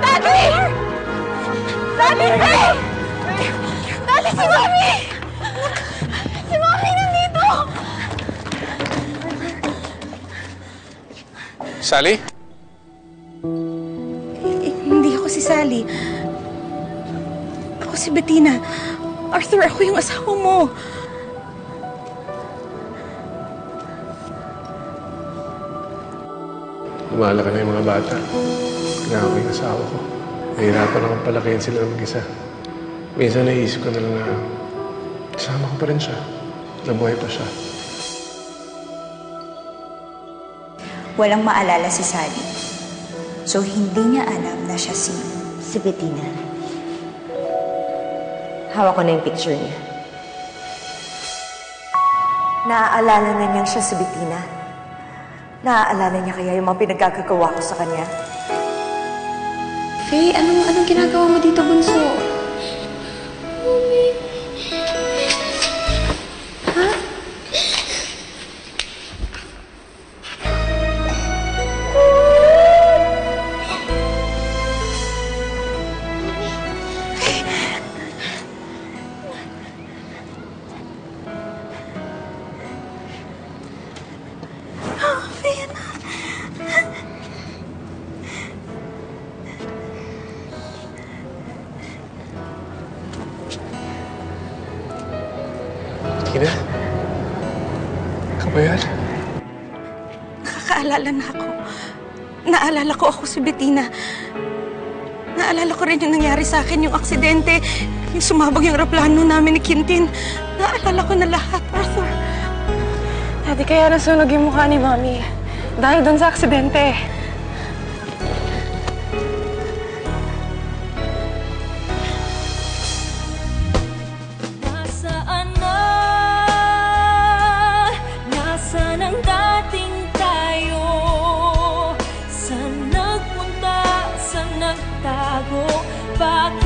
Daddy! Daddy! Hey! Daddy, si Mami! Si Mami nandito! Sally? Hindi ako si Sally. Ako si Bettina. Arthur, ako yung asawa mo. Lumala ka na yung mga bata. Kailangan ko yung asawa ko. Nahihirapan akong palakihin sila ng mag-isa. Minsan naisip ko na lang na kasama ko pa rin siya. Nabuhay pa siya. Walang maalala si Sally. So, hindi niya alam na siya si Bettina. Hawak ko na yung picture niya. Naaalala na niyang siya si Bettina. Naaalala niya kaya yung mga pinagkagagawa ko sa kanya. Faye, anong ginagawa mo dito, bunso? Mami. Ha? Tina? Kabayan? Nakakaalala na ako. Naalala ko ako si Bettina. Naalala ko rin yung nangyari sa akin, yung aksidente, yung sumabog yung aeroplano namin ni Quintin. Naalala ko na lahat, Arthur. Daddy, kaya nasunog yung mukha ni Mami. Dahil doon sa aksidente. Nasaan ang dating tayo? Saan nagpunta? Saan nagtago? Bakit